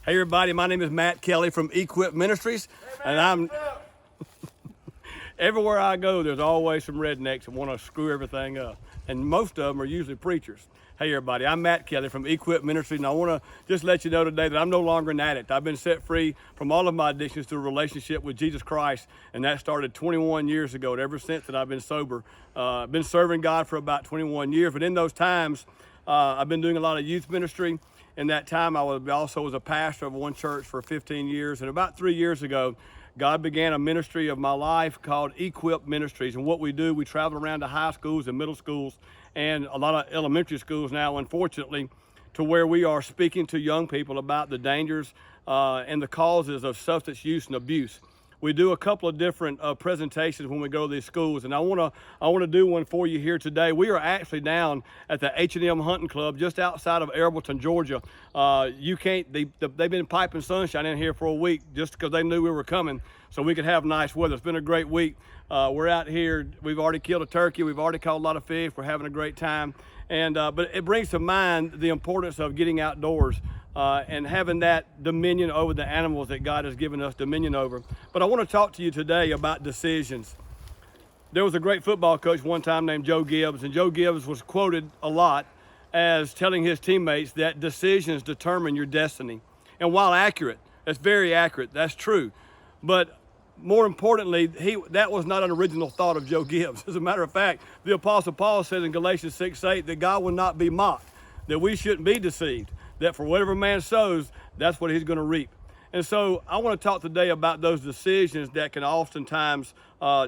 Hey everybody, my name is Matt Kelley from Equip Ministries, and I'm everywhere I go, there's always some rednecks that want to screw everything up, and most of them are usually preachers. Hey everybody, I'm Matt Kelley from Equip Ministries, and I want to just let you know today that I'm no longer an addict. I've been set free from all of my addictions through a relationship with Jesus Christ, and that started 21 years ago. And ever since that, I've been sober. I've been serving God for about 21 years, but in those times, I've been doing a lot of youth ministry. In that time, I also was a pastor of one church for 15 years. And about 3 years ago, God began a ministry of my life called Equip Ministries. And what we do, we travel around to high schools and middle schools and a lot of elementary schools now, unfortunately, to where we are speaking to young people about the dangers and the causes of substance use and abuse. We do a couple of different presentations when we go to these schools, and I want to do one for you here today. We are actually down at the H&M Hunting Club just outside of Arableton, Georgia. They've been piping sunshine in here for a week just because they knew we were coming so we could have nice weather. It's been a great week. We're out here. We've already killed a turkey. We've already caught a lot of fish. We're having a great time. But it brings to mind the importance of getting outdoors and having that dominion over the animals that God has given us dominion over. But I want to talk to you today about decisions. There was a great football coach one time named Joe Gibbs, and Joe Gibbs was quoted a lot as telling his teammates that decisions determine your destiny. And while accurate, that's very accurate, that's true. But more importantly, that was not an original thought of Joe Gibbs. As a matter of fact, the Apostle Paul said in Galatians 6:8 that God will not be mocked, that we shouldn't be deceived, that for whatever man sows, that's what he's going to reap. And so I want to talk today about those decisions that can oftentimes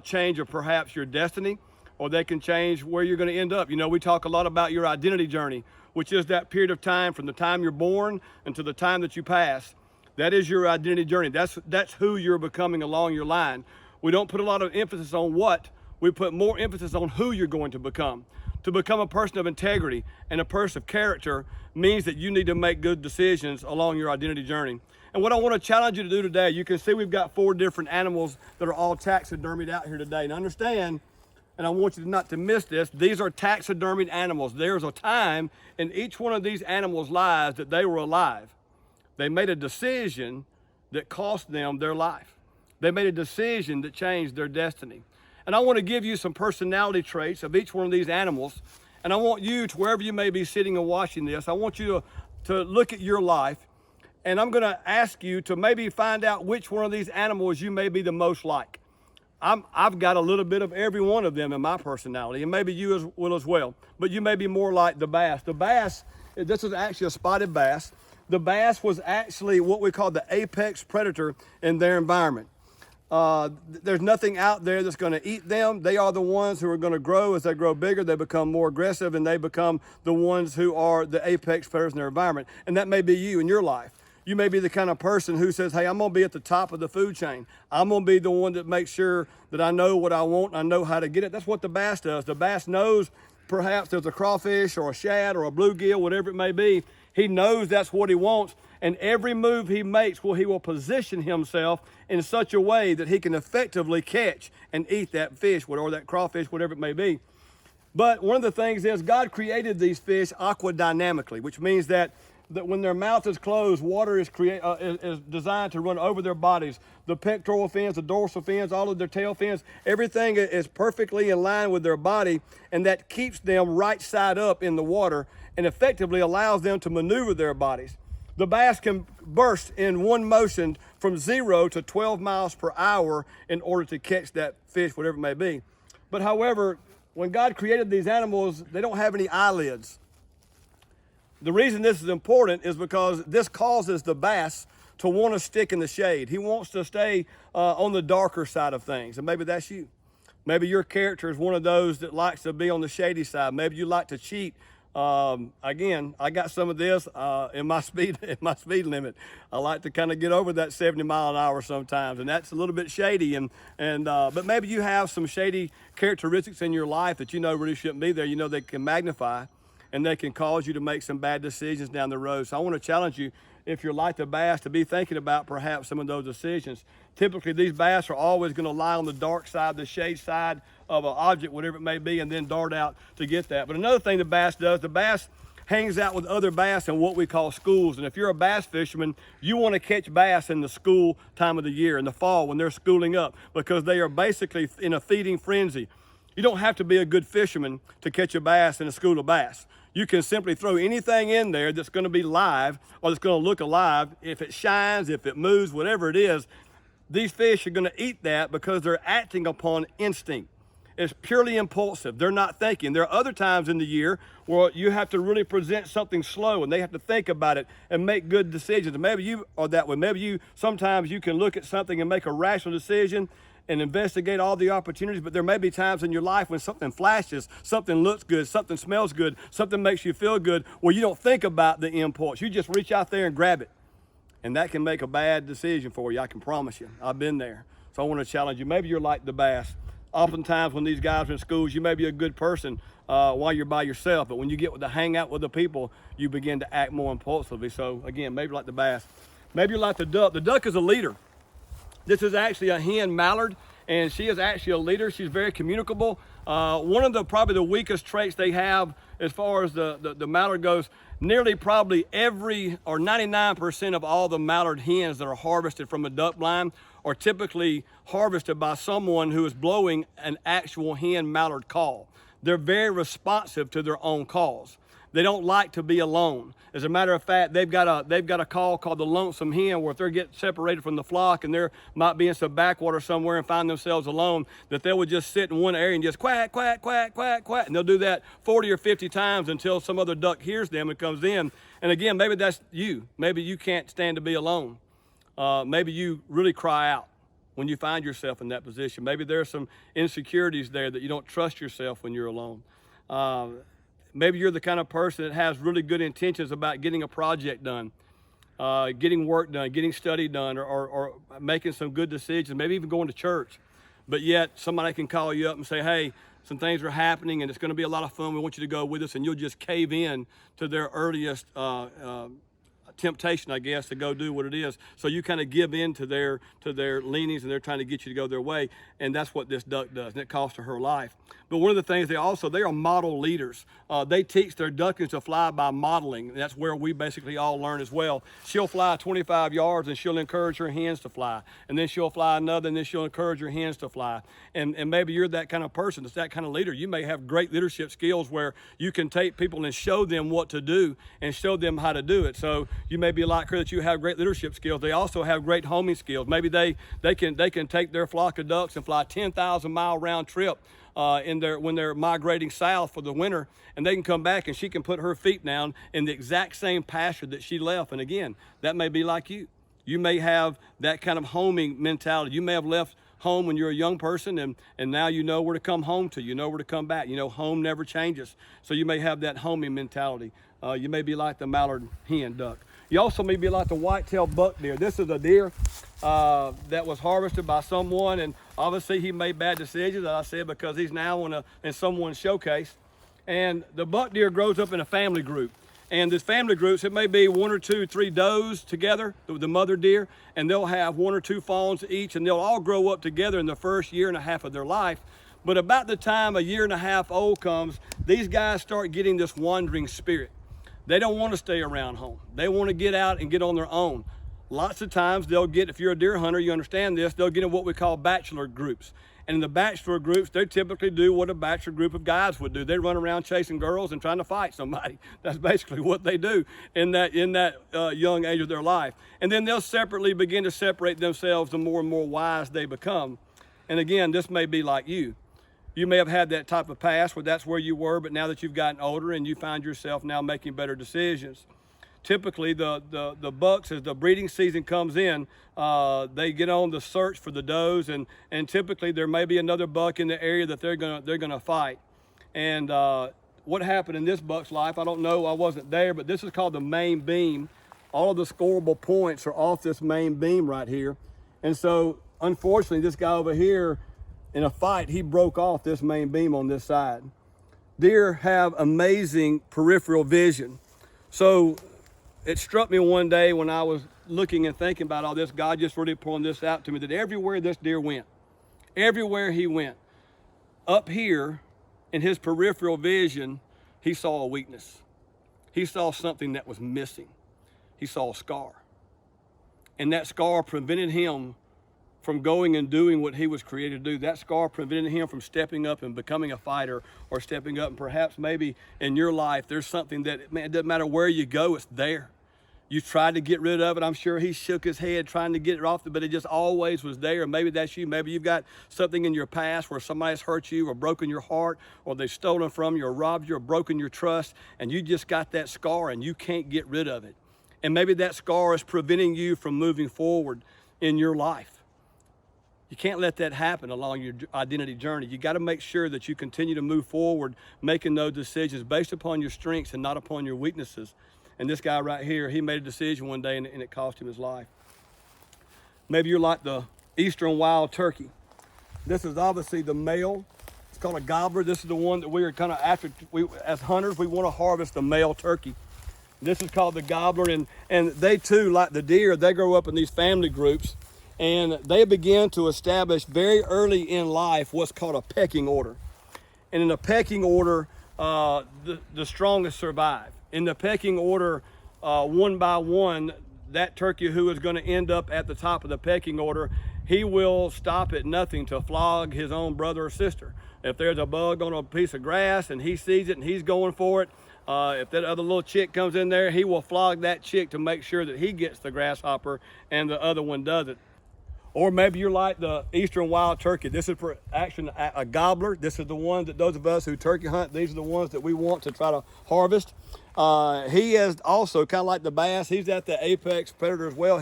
change or perhaps your destiny, or they can change where you're going to end up. You know, we talk a lot about your identity journey, which is that period of time from the time you're born until the time that you pass. That is your identity journey. That's who you're becoming along your line. We don't put a lot of emphasis on what, we put more emphasis on who you're going to become. To become a person of integrity and a person of character means that you need to make good decisions along your identity journey. And what I want to challenge you to do today, you can see we've got 4 different animals that are all taxidermied out here today. And understand, and I want you not to miss this, these are taxidermied animals. There's a time in each one of these animals' lives that they were alive. They made a decision that cost them their life. They made a decision that changed their destiny. And I want to give you some personality traits of each one of these animals. And I want you, to wherever you may be sitting and watching this, I want you to look at your life. And I'm going to ask you to maybe find out which one of these animals you may be the most like. I've got a little bit of every one of them in my personality, and maybe you will as well. But you may be more like the bass. The bass, this is actually a spotted bass. The bass was actually what we call the apex predator in their environment. There's nothing out there that's going to eat them. They are the ones who are going to grow. As they grow bigger, they become more aggressive, and they become the ones who are the apex predators in their environment. And that may be you in your life. You may be the kind of person who says, hey, I'm going to be at the top of the food chain. I'm going to be the one that makes sure that I know what I want and I know how to get it. That's what the bass does. The bass knows perhaps there's a crawfish or a shad or a bluegill, whatever it may be. He knows that's what he wants, and every move he makes, he will position himself in such a way that he can effectively catch and eat that fish or that crawfish, whatever it may be. But one of the things is God created these fish aquadynamically, which means that when their mouth is closed, water is designed to run over their bodies. The pectoral fins, the dorsal fins, all of their tail fins, everything is perfectly in line with their body, and that keeps them right side up in the water and effectively allows them to maneuver their bodies. The bass can burst in one motion from 0 to 12 miles per hour in order to catch that fish, whatever it may be. But however, when God created these animals, they don't have any eyelids. The reason this is important is because this causes the bass to want to stick in the shade. He wants to stay on the darker side of things, and maybe that's you. Maybe your character is one of those that likes to be on the shady side. Maybe you like to cheat. Again, I got some of this in my speed limit. I like to kind of get over that 70 mile an hour sometimes, and that's a little bit shady. But maybe you have some shady characteristics in your life that you know really shouldn't be there. You know they can magnify, and they can cause you to make some bad decisions down the road. So I want to challenge you, if you're like the bass, to be thinking about perhaps some of those decisions. Typically, these bass are always going to lie on the dark side, the shade side of an object, whatever it may be, and then dart out to get that. But another thing the bass does, the bass hangs out with other bass in what we call schools. And if you're a bass fisherman, you want to catch bass in the school time of the year, in the fall when they're schooling up, because they are basically in a feeding frenzy. You don't have to be a good fisherman to catch a bass in a school of bass. You can simply throw anything in there that's going to be live or that's going to look alive. If it shines, if it moves, whatever it is, these fish are going to eat that because they're acting upon instinct. It's purely impulsive. They're not thinking. There are other times in the year where you have to really present something slow and they have to think about it and make good decisions. And maybe you are that way. Maybe sometimes you can look at something and make a rational decision and investigate all the opportunities, but there may be times in your life when something flashes, something looks good, something smells good, something makes you feel good, where you don't think about the impulse. You just reach out there and grab it. And that can make a bad decision for you, I can promise you. I've been there. So I want to challenge you. Maybe you're like the bass. Oftentimes when these guys are in schools, you may be a good person while you're by yourself, but when you get to hang out with the people, you begin to act more impulsively. So again, maybe like the bass. Maybe you're like the duck. The duck is a leader. This is actually a hen mallard, and she is actually a leader. She's very communicable. One of probably the weakest traits they have as far as the mallard goes, nearly probably 99% of all the mallard hens that are harvested from a duck blind are typically harvested by someone who is blowing an actual hen mallard call. They're very responsive to their own calls. They don't like to be alone. As a matter of fact, they've got a call called the lonesome hen, where if they get separated from the flock and they might be in some backwater somewhere and find themselves alone, that they would just sit in one area and just quack, quack, quack, quack, quack. And they'll do that 40 or 50 times until some other duck hears them and comes in. And again, maybe that's you. Maybe you can't stand to be alone. Maybe you really cry out when you find yourself in that position. Maybe there are some insecurities there that you don't trust yourself when you're alone. Maybe you're the kind of person that has really good intentions about getting a project done, getting work done, getting study done, or making some good decisions, maybe even going to church. But yet somebody can call you up and say, hey, some things are happening and it's going to be a lot of fun. We want you to go with us, and you'll just cave in to their earliest temptation, I guess, to go do what it is. So you kind of give in to their leanings, and they're trying to get you to go their way. And that's what this duck does, and it cost her life. But one of the things they are model leaders. They teach their ducklings to fly by modeling. And that's where we basically all learn as well. She'll fly 25 yards and she'll encourage her hens to fly. And then she'll fly another, and then she'll encourage her hens to fly. And maybe you're that kind of person, that's that kind of leader. You may have great leadership skills where you can take people and show them what to do and show them how to do it. So you may be like her, that you have great leadership skills. They also have great homing skills. Maybe they can take their flock of ducks and fly 10,000 mile round trip when they're migrating south for the winter, and they can come back and she can put her feet down in the exact same pasture that she left. And again, that may be like you. You may have that kind of homing mentality. You may have left home when you're a young person, and now you know where to come home to. You know where to come back. You know, home never changes. So you may have that homing mentality. You may be like the mallard hen duck. You also may be like the white-tailed buck deer. This is a deer that was harvested by someone, and obviously he made bad decisions, as I said, because he's now in someone's showcase. And the buck deer grows up in a family group. And this family groups, it may be 1 or 2, 3 does together, the mother deer, and they'll have 1 or 2 fawns each, and they'll all grow up together in the first year and a half of their life. But about the time a year and a half old comes, these guys start getting this wandering spirit. They don't want to stay around home. They want to get out and get on their own. Lots of times they'll get, if you're a deer hunter, you understand this, they'll get in what we call bachelor groups. And in the bachelor groups, they typically do what a bachelor group of guys would do. They run around chasing girls and trying to fight somebody. That's basically what they do in that young age of their life. And then they'll separately begin to separate themselves the more and more wise they become. And again, this may be like you. You may have had that type of past where that's where you were, but now that you've gotten older and you find yourself now making better decisions. Typically, the bucks, as the breeding season comes in, they get on the search for the does, and typically there may be another buck in the area that they're gonna fight. And what happened in this buck's life, I don't know, I wasn't there, but this is called the main beam. All of the scoreable points are off this main beam right here. And so, unfortunately, this guy over here, in a fight, he broke off this main beam on this side. Deer have amazing peripheral vision. So it struck me one day when I was looking and thinking about all this, God just really pulling this out to me, that everywhere this deer went, everywhere he went, up here in his peripheral vision, he saw a weakness. He saw something that was missing. He saw a scar. And that scar prevented him from going and doing what he was created to do. That scar prevented him from stepping up and becoming a fighter, or stepping up. And perhaps maybe in your life, there's something that, man, it doesn't matter where you go, it's there. You tried to get rid of it. I'm sure he shook his head trying to get it off, but it just always was there. Maybe that's you. Maybe you've got something in your past where somebody's hurt you or broken your heart, or they've stolen from you or robbed you or broken your trust, and you just got that scar and you can't get rid of it. And maybe that scar is preventing you from moving forward in your life. You can't let that happen along your identity journey. You got to make sure that you continue to move forward, making those decisions based upon your strengths and not upon your weaknesses. And this guy right here, he made a decision one day and it cost him his life. Maybe you're like the eastern wild turkey. This is obviously the male. It's called a gobbler. This is the one that we are kind of after. As hunters, we want to harvest the male turkey. This is called the gobbler, and they too, like the deer, they grow up in these family groups, and they begin to establish very early in life what's called a pecking order. And in a pecking order, the strongest survive. In the pecking order, one by one, that turkey who is going to end up at the top of the pecking order, he will stop at nothing to flog his own brother or sister. If there's a bug on a piece of grass and he sees it and he's going for it, if that other little chick comes in there, he will flog that chick to make sure that he gets the grasshopper and the other one doesn't. Or maybe you're like the eastern wild turkey. This is for action a gobbler. This is the one that those of us who turkey hunt, these are the ones that we want to try to harvest. He is also kind of like the bass. He's at the apex predator as well.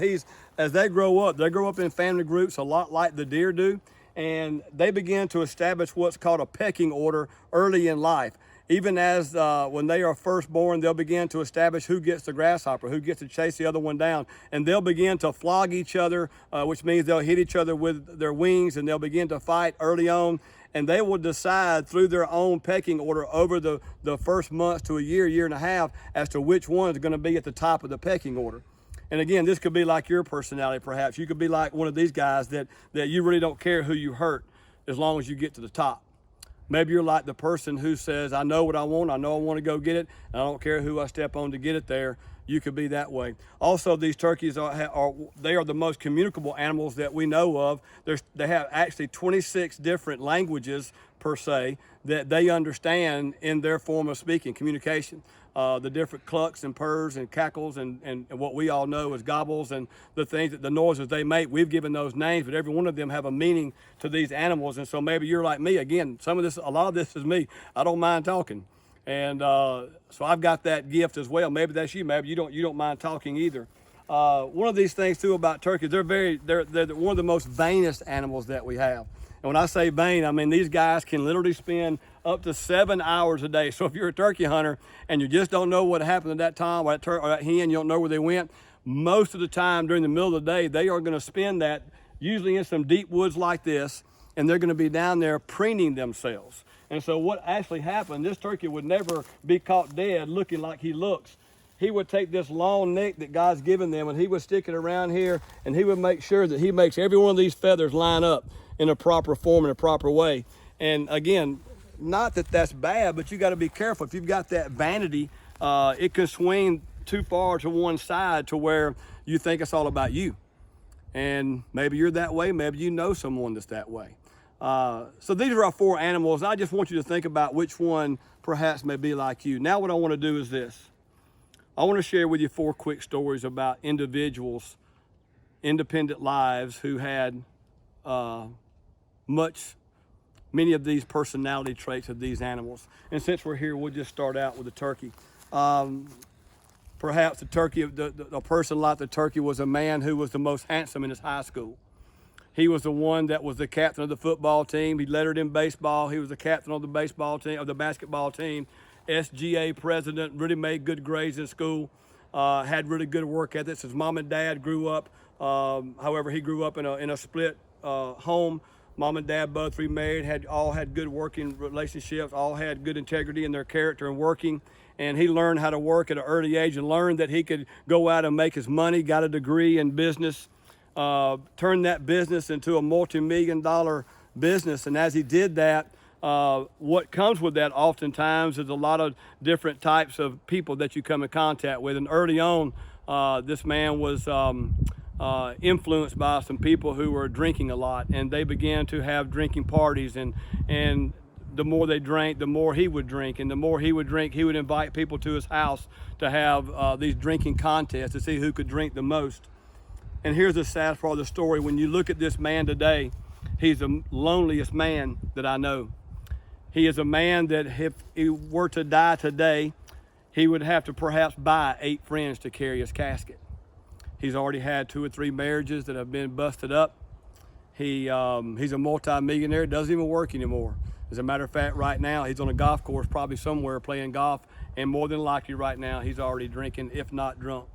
As they grow up in family groups a lot like the deer do, and they begin to establish what's called a pecking order early in life. Even as when they are first born, they'll begin to establish who gets the grasshopper, who gets to chase the other one down. And they'll begin to flog each other, which means they'll hit each other with their wings, and they'll begin to fight early on. And they will decide through their own pecking order over the first months to a year and a half as to which one is going to be at the top of the pecking order. And again, this could be like your personality, perhaps. You could be like one of these guys that you really don't care who you hurt as long as you get to the top. Maybe you're like the person who says, I know what I want to go get it, and I don't care who I step on to get it there. You could be that way. Also, these turkeys are the most communicable animals that we know of. They have actually 26 different languages per se that they understand in their form of speaking, communication. The different clucks and purrs and cackles and what we all know as gobbles and the noises they make. We've given those names, but every one of them have a meaning to these animals. And so maybe you're like me. Again, a lot of this is me. I don't mind talking. And so I've got that gift as well. Maybe that's you. Maybe you don't mind talking either. One of these things too about turkeys, they're one of the most vainest animals that we have. And when I say vain, I mean these guys can literally spend up to 7 hours a day. So if you're a turkey hunter and you just don't know what happened at that time, or that hen, you don't know where they went, most of the time during the middle of the day, they are going to spend that usually in some deep woods like this, and they're going to be down there preening themselves. And so what actually happened, this turkey would never be caught dead looking like he looks. He would take this long neck that God's given them, and he would stick it around here, and he would make sure that he makes every one of these feathers line up in a proper form, in a proper way. And again, not that that's bad, but you got to be careful. If you've got that vanity, it can swing too far to one side to where you think it's all about you. And maybe you're that way. Maybe you know someone that's that way. So these are our 4 animals. I just want you to think about which one perhaps may be like you. Now what I want to do is this. I want to share with you 4 quick stories about individuals, independent lives who had many of these personality traits of these animals. And since we're here, we'll just start out with the turkey. Perhaps a person like the turkey was a man who was the most handsome in his high school. He was the one that was the captain of the football team. He lettered in baseball. He was the captain of the baseball team, of the basketball team. SGA president, really made good grades in school, had really good work ethics. His mom and dad grew up. However, he grew up in a split home. Mom and dad both remarried, all had good working relationships, all had good integrity in their character and working. And he learned how to work at an early age and learned that he could go out and make his money, got a degree in business, turned that business into a multi-million-dollar business. And as he did that, what comes with that oftentimes is a lot of different types of people that you come in contact with. And early on, this man was influenced by some people who were drinking a lot, and they began to have drinking parties, and the more they drank, the more he would drink, and the more he would drink, he would invite people to his house to have these drinking contests to see who could drink the most. And here's the sad part of the story. When you look at this man today, he's the loneliest man that I know. He is a man that if he were to die today, he would have to perhaps buy 8 friends to carry his casket. He's already had 2 or 3 marriages that have been busted up. He's a multi-millionaire, doesn't even work anymore. As a matter of fact, right now, he's on a golf course, probably somewhere playing golf, and more than likely right now, he's already drinking, if not drunk.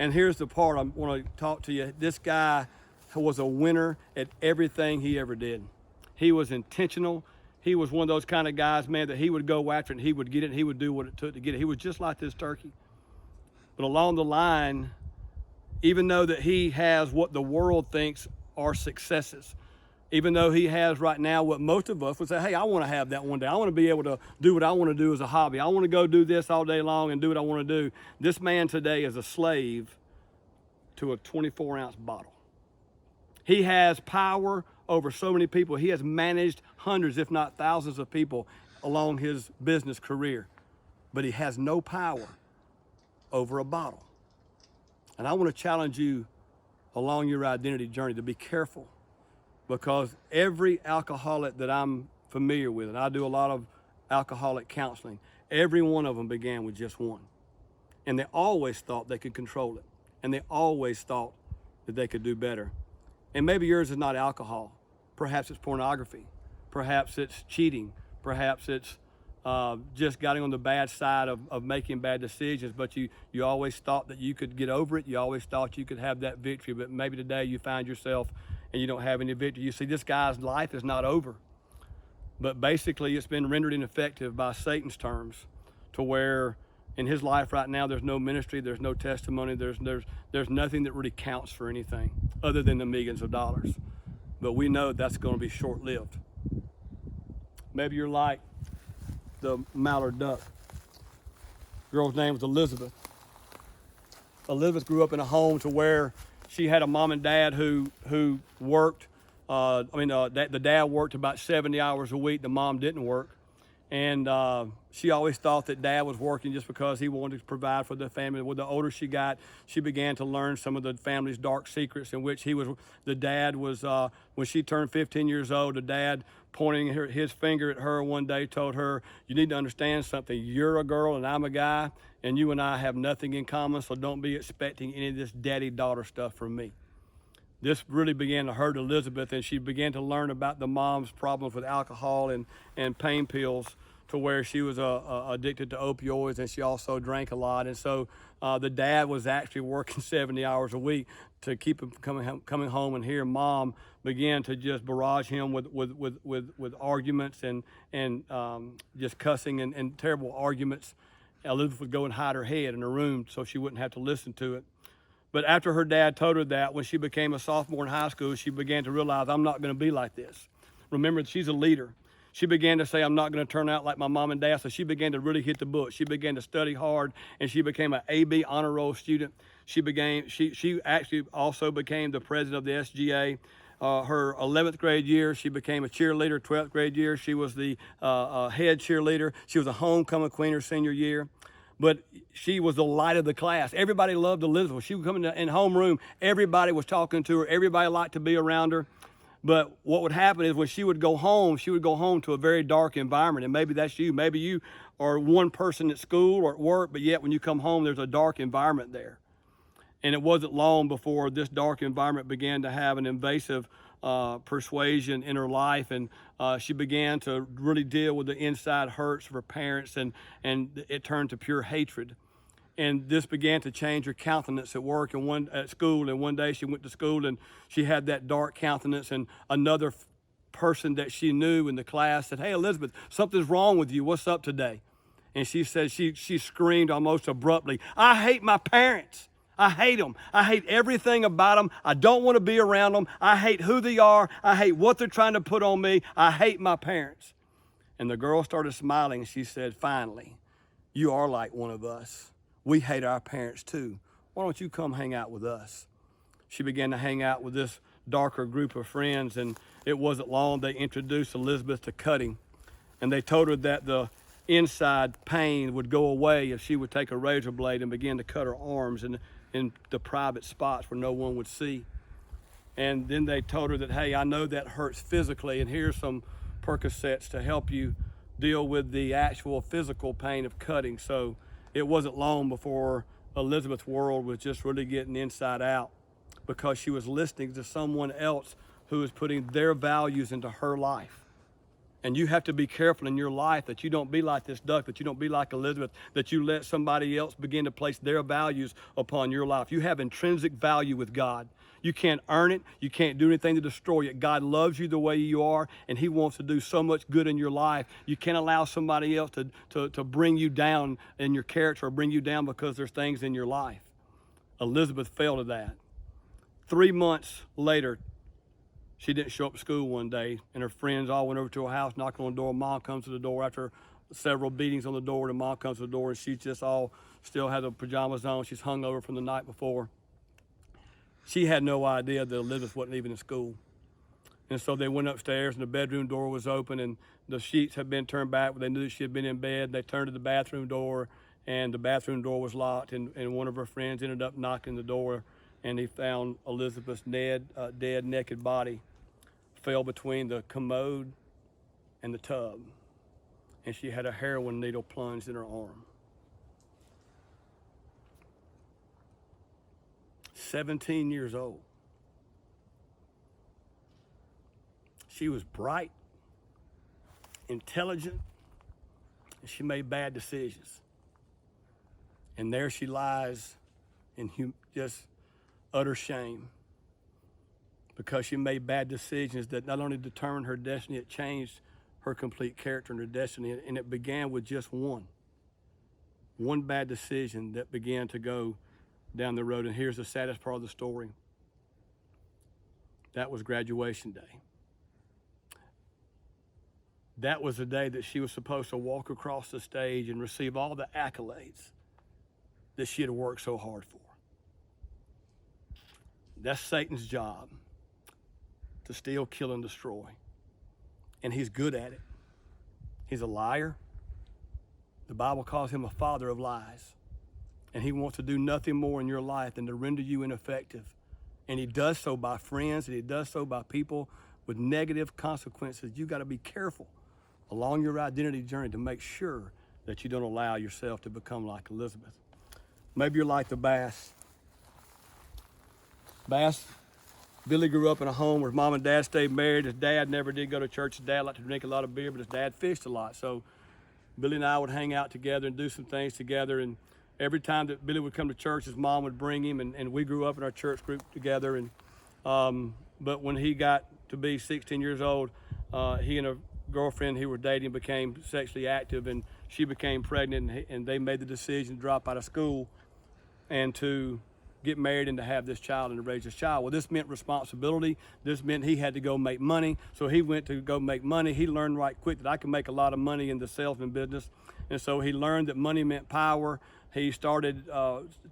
And here's the part I want to talk to you. This guy was a winner at everything he ever did. He was intentional. He was one of those kind of guys, man, that he would go after it and he would get it and he would do what it took to get it. He was just like this turkey. But along the line, even though that he has what the world thinks are successes, even though he has right now what most of us would say, hey, I want to have that one day. I want to be able to do what I want to do as a hobby. I want to go do this all day long and do what I want to do. This man today is a slave to a 24-ounce bottle. He has power over so many people. He has managed hundreds, if not thousands of people along his business career, but he has no power over a bottle. And I want to challenge you along your identity journey to be careful, because every alcoholic that I'm familiar with, and I do a lot of alcoholic counseling, every one of them began with just one. And they always thought they could control it. And they always thought that they could do better. And maybe yours is not alcohol. Perhaps it's pornography. Perhaps it's cheating. Perhaps it's just getting on the bad side of making bad decisions, but you always thought that you could get over it. You always thought you could have that victory, but maybe today you find yourself and you don't have any victory. You see, this guy's life is not over, but basically it's been rendered ineffective by Satan's terms, to where in his life right now there's no ministry, there's no testimony, there's nothing that really counts for anything other than the millions of dollars. But we know that's going to be short-lived. Maybe you're like the mallard duck. Girl's name was Elizabeth. Elizabeth grew up in a home to where she had a mom and dad who worked. The dad worked about 70 hours a week. The mom didn't work. And she always thought that dad was working just because he wanted to provide for the family. Well, the older she got, she began to learn some of the family's dark secrets, in which the dad was, when she turned 15 years old, the dad, pointing his finger at her one day, told her, you need to understand something. You're a girl and I'm a guy, and you and I have nothing in common, so don't be expecting any of this daddy-daughter stuff from me. This really began to hurt Elizabeth, and she began to learn about the mom's problems with alcohol and pain pills, to where she was addicted to opioids, and she also drank a lot. And so the dad was actually working 70 hours a week to keep him coming home, and here mom began to just barrage him with arguments and just cussing and terrible arguments. Elizabeth would go and hide her head in her room so she wouldn't have to listen to it. But after her dad told her that, when she became a sophomore in high school, she began to realize, I'm not going to be like this. Remember, she's a leader. She began to say, I'm not going to turn out like my mom and dad. So she began to really hit the book. She began to study hard, and she became an AB honor roll student. She actually also became the president of the SGA. Her 11th grade year, she became a cheerleader. 12th grade year, she was the head cheerleader. She was a homecoming queen her senior year. But she was the light of the class. Everybody loved Elizabeth. She would come in homeroom. Everybody was talking to her. Everybody liked to be around her. But what would happen is when she would go home to a very dark environment. And maybe that's you. Maybe you are one person at school or at work, but yet when you come home, there's a dark environment there. And it wasn't long before this dark environment began to have an invasive persuasion in her life, and she began to really deal with the inside hurts of her parents, and it turned to pure hatred. And this began to change her countenance at work and at school. And one day she went to school and she had that dark countenance, and another person that she knew in the class said, hey, Elizabeth, something's wrong with you. What's up today? And she said, she screamed almost abruptly, I hate my parents. I hate them. I hate everything about them. I don't want to be around them. I hate who they are. I hate what they're trying to put on me. I hate my parents. And the girl started smiling. She said, finally, you are like one of us. We hate our parents too. Why don't you come hang out with us? She began to hang out with this darker group of friends, and it wasn't long they introduced Elizabeth to cutting. And they told her that the inside pain would go away if she would take a razor blade and begin to cut her arms in the private spots where no one would see. And then they told her that, hey, I know that hurts physically, and here's some Percocets to help you deal with the actual physical pain of cutting. So it wasn't long before Elizabeth's world was just really getting inside out, because she was listening to someone else who was putting their values into her life. And you have to be careful in your life that you don't be like this duck, that you don't be like Elizabeth, that you let somebody else begin to place their values upon your life. You have intrinsic value with God. You can't earn it. You can't do anything to destroy it. God loves you the way you are, and he wants to do so much good in your life. You can't allow somebody else to bring you down in your character or bring you down because there's things in your life. Elizabeth failed at that. 3 months later, she didn't show up at school one day, and her friends all went over to her house, knocked on the door. Mom comes to the door after several beatings on the door. The mom comes to the door, and she just all still had the pajamas on. She's hungover from the night before. She had no idea that Elizabeth wasn't even in school. And so they went upstairs, and the bedroom door was open, and the sheets had been turned back, but they knew that she had been in bed. They turned to the bathroom door, and the bathroom door was locked, and one of her friends ended up knocking the door, and he found Elizabeth's dead, naked body fell between the commode and the tub, and she had a heroin needle plunged in her arm. 17 years old. She was bright, intelligent, and she made bad decisions. And there she lies in just utter shame, because she made bad decisions that not only determined her destiny, it changed her complete character and her destiny. And it began with just one bad decision that began to go down the road. And here's the saddest part of the story. That was graduation day. That was the day that she was supposed to walk across the stage and receive all the accolades that she had worked so hard for. That's Satan's job, to steal, kill, and destroy. And he's good at it. He's a liar. The Bible calls him a father of lies. And he wants to do nothing more in your life than to render you ineffective. And he does so by friends, and he does so by people with negative consequences. You got to be careful along your identity journey to make sure that you don't allow yourself to become like Elizabeth. Maybe you're like the Bass. Billy grew up in a home where his mom and dad stayed married. His dad never did go to church. His dad liked to drink a lot of beer, but his dad fished a lot. So Billy and I would hang out together and do some things together. And every time that Billy would come to church, his mom would bring him, and we grew up in our church group together. And but when he got to be 16 years old, he and a girlfriend he were dating became sexually active, and she became pregnant, and they made the decision to drop out of school and to get married and to have this child and to raise this child. Well, this meant responsibility. This meant he had to go make money. So he went to go make money. He learned right quick that I could make a lot of money in the salesman business. And so he learned that money meant power. He started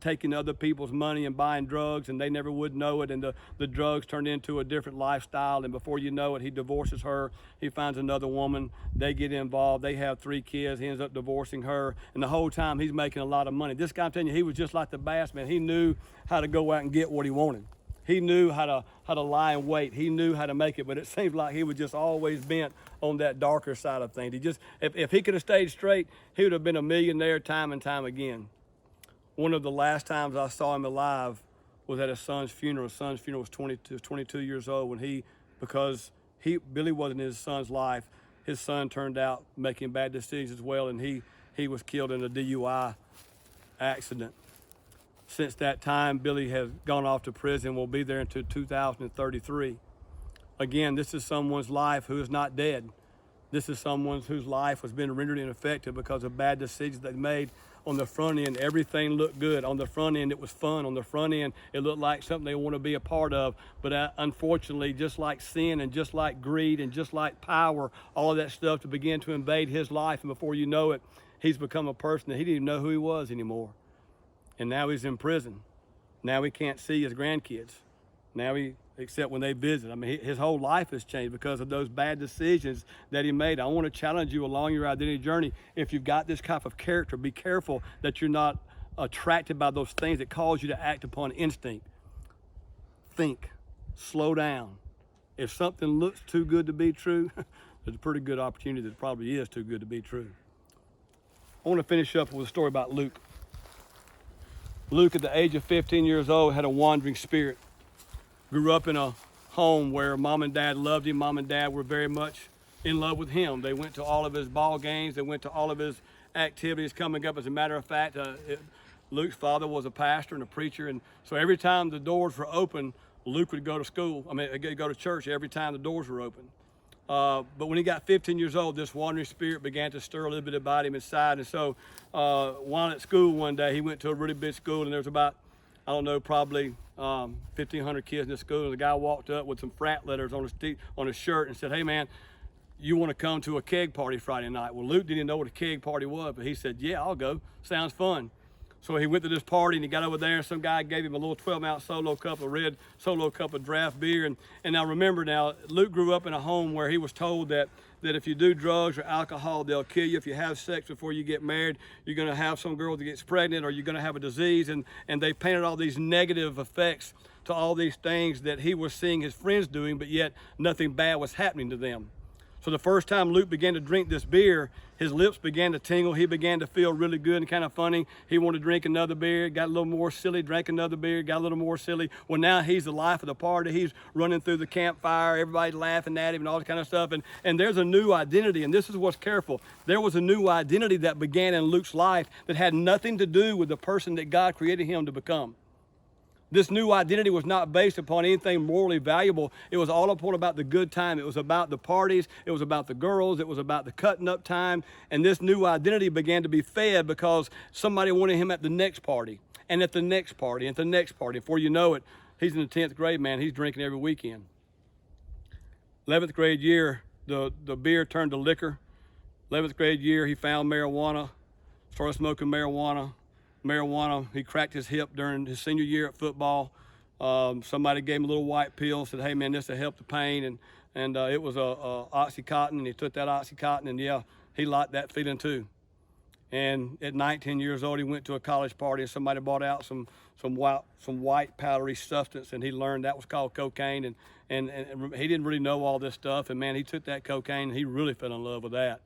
taking other people's money and buying drugs, and they never would know it. And the drugs turned into a different lifestyle. And before you know it, he divorces her. He finds another woman. They get involved. They have 3 kids. He ends up divorcing her. And the whole time, he's making a lot of money. This guy, I'm telling you, he was just like the Bass man. He knew how to go out and get what he wanted. He knew how to lie in wait. He knew how to make it, but it seems like he was just always bent on that darker side of things. He just, if he could have stayed straight, he would have been a millionaire time and time again. One of the last times I saw him alive was at his son's funeral. His son's funeral was 22 years old when because Billy wasn't in his son's life. His son turned out making bad decisions as well, and he was killed in a DUI accident. Since that time, Billy has gone off to prison, will be there until 2033. Again, this is someone's life who is not dead. This is someone whose life has been rendered ineffective because of bad decisions they made On the front end, everything looked good. On the front end, it was fun. On the front end, it looked like something they want to be a part of. But unfortunately, just like sin and just like greed and just like power, all of that stuff to begin to invade his life. And before you know it, he's become a person that he didn't even know who he was anymore. And now he's in prison. Now he can't see his grandkids. Now except when they visit. I mean, his whole life has changed because of those bad decisions that he made. I want to challenge you along your identity journey. If you've got this type of character, be careful that you're not attracted by those things that cause you to act upon instinct. Think, slow down. If something looks too good to be true, there's a pretty good opportunity that it probably is too good to be true. I want to finish up with a story about Luke. Luke, at the age of 15 years old, had a wandering spirit. Grew up in a home where mom and dad loved him. Mom and dad were very much in love with him. They went to all of his ball games. They went to all of his activities coming up. As a matter of fact, Luke's father was a pastor and a preacher. And so every time the doors were open, Luke would go to school. He'd go to church every time the doors were open. But when he got 15 years old, this wandering spirit began to stir a little bit about him inside. And so while at school one day, he went to a really big school, and there was about, I don't know, probably 1,500 kids in the school. And the guy walked up with some frat letters on his shirt and said, "Hey man, you want to come to a keg party Friday night?" Well, Luke didn't know what a keg party was, but he said, "Yeah, I'll go. Sounds fun." So he went to this party and he got over there, and some guy gave him a little 12-ounce red solo cup of draft beer. And now remember, Luke grew up in a home where he was told that if you do drugs or alcohol, they'll kill you. If you have sex before you get married, you're going to have some girl that gets pregnant, or you're going to have a disease. And they painted all these negative effects to all these things that he was seeing his friends doing, but yet nothing bad was happening to them. So the first time Luke began to drink this beer, his lips began to tingle. He began to feel really good and kind of funny. He wanted to drink another beer, got a little more silly, drank another beer, got a little more silly. Well, now he's the life of the party. He's running through the campfire, everybody's laughing at him and all this kind of stuff. And there's a new identity, and this is what's careful. There was a new identity that began in Luke's life that had nothing to do with the person that God created him to become. This new identity was not based upon anything morally valuable. It was all about the good time. It was about the parties. It was about the girls. It was about the cutting up time. And this new identity began to be fed because somebody wanted him at the next party and at the next party and at the next party. Before you know it, he's in the 10th grade, man. He's drinking every weekend. 11th grade year, the beer turned to liquor. 11th grade year, he found marijuana, started smoking marijuana. He cracked his hip during his senior year at football. Somebody gave him a little white pill, said, "Hey man, this will help the pain." And it was a Oxycontin, and he took that Oxycontin, and yeah, he liked that feeling too. And at 19 years old, he went to a college party, and somebody brought out some white powdery substance, and he learned that was called cocaine. And he didn't really know all this stuff, and man, he took that cocaine, and he really fell in love with that.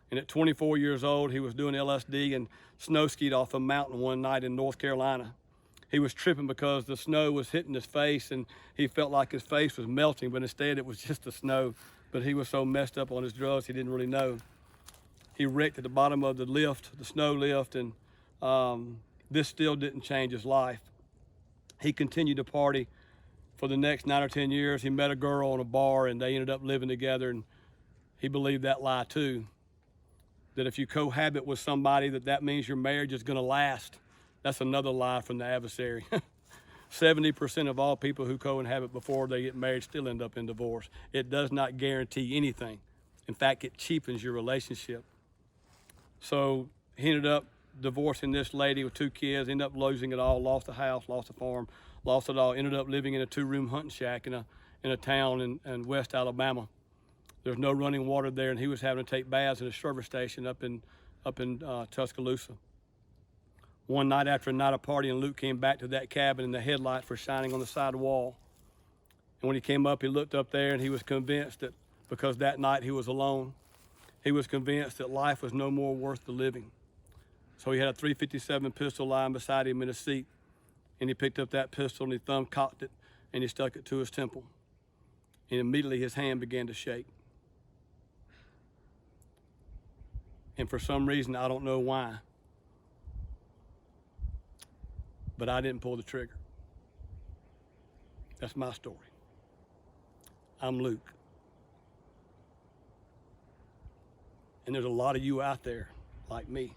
And at 24 years old, he was doing LSD and snow skied off a mountain one night in North Carolina. He was tripping because the snow was hitting his face, and he felt like his face was melting, but instead it was just the snow. But he was so messed up on his drugs, he didn't really know. He wrecked at the bottom of the snow lift, and this still didn't change his life. He continued to party for the next 9 or 10 years. He met a girl in a bar, and they ended up living together, and he believed that lie too. That if you cohabit with somebody, that means your marriage is going to last. That's another lie from the adversary. 70% of all people who cohabit before they get married still end up in divorce. It does not guarantee anything. In fact, it cheapens your relationship. So he ended up divorcing this lady with 2 kids, ended up losing it all, lost the house, lost the farm, lost it all, ended up living in a 2-room hunting shack in a town in West Alabama. There's no running water there, and he was having to take baths at a service station up in Tuscaloosa. One night after a night of partying, Luke came back to that cabin, and the headlights were shining on the side wall. And when he came up, he looked up there, and he was convinced that because that night he was alone, he was convinced that life was no more worth the living. So he had a .357 pistol lying beside him in a seat, and he picked up that pistol and he thumb cocked it, and he stuck it to his temple. And immediately his hand began to shake. And for some reason, I don't know why, but I didn't pull the trigger. That's my story. I'm Luke. And there's a lot of you out there like me.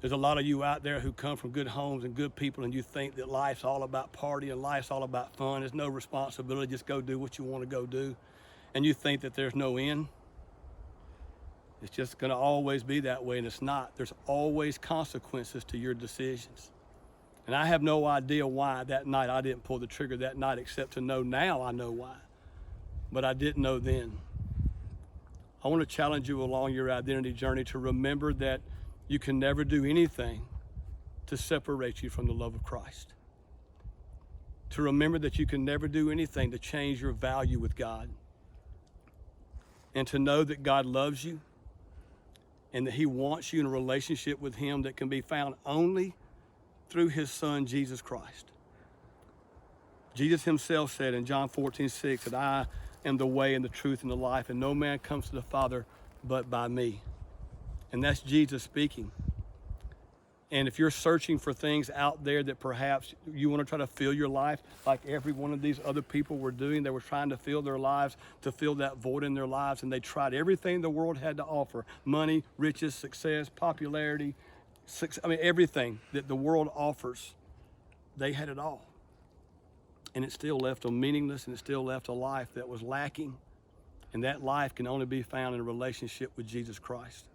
There's a lot of you out there who come from good homes and good people, and you think that life's all about party and life's all about fun. There's no responsibility. Just go do what you want to go do. And you think that there's no end. It's just going to always be that way, and it's not. There's always consequences to your decisions. And I have no idea why that night I didn't pull the trigger that night, except to know now I know why. But I didn't know then. I want to challenge you along your identity journey to remember that you can never do anything to separate you from the love of Christ. To remember that you can never do anything to change your value with God. And to know that God loves you and that he wants you in a relationship with him that can be found only through his son, Jesus Christ. Jesus himself said in John 14:6 that I am the way and the truth and the life, and no man comes to the Father but by me. And that's Jesus speaking. And if you're searching for things out there that perhaps you want to try to fill your life like every one of these other people were doing, they were trying to fill their lives, to fill that void in their lives, and they tried everything the world had to offer: money, riches, success, popularity, everything that the world offers. They had it all. And it still left them meaningless, and it still left a life that was lacking. And that life can only be found in a relationship with Jesus Christ.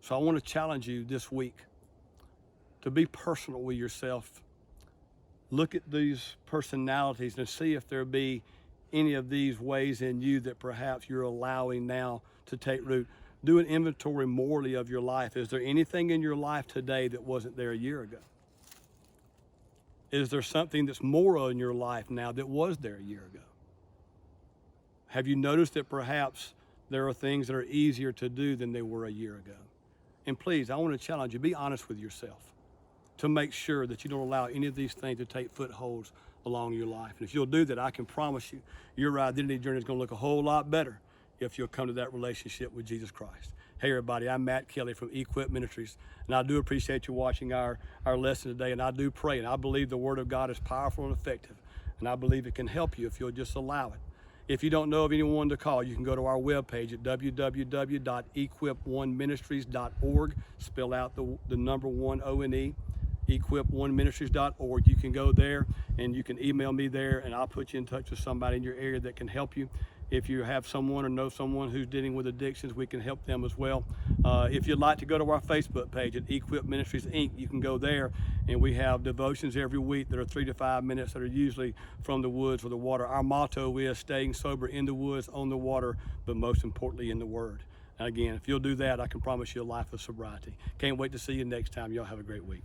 So I want to challenge you this week to be personal with yourself. Look at these personalities and see if there be any of these ways in you that perhaps you're allowing now to take root. Do an inventory morally of your life. Is there anything in your life today that wasn't there a year ago? Is there something that's moral in your life now that was there a year ago? Have you noticed that perhaps there are things that are easier to do than they were a year ago? And please, I want to challenge you, be honest with yourself to make sure that you don't allow any of these things to take footholds along your life. And if you'll do that, I can promise you, your identity journey is going to look a whole lot better if you'll come to that relationship with Jesus Christ. Hey everybody, I'm Matt Kelley from Equip Ministries, and I do appreciate you watching our lesson today, and I do pray, and I believe the Word of God is powerful and effective, and I believe it can help you if you'll just allow it. If you don't know of anyone to call, you can go to our webpage at www.equiponeministries.org, spell out the number 1 O-N-E, equiponeministries.org. You can go there and you can email me there, and I'll put you in touch with somebody in your area that can help you. If you have someone or know someone who's dealing with addictions, we can help them as well. If you'd like to go to our Facebook page at Equip Ministries Inc., you can go there, and we have devotions every week that are 3 to 5 minutes that are usually from the woods or the water. Our motto is staying sober in the woods, on the water, but most importantly in the Word. And again, if you'll do that, I can promise you a life of sobriety. Can't wait to see you next time. Y'all have a great week.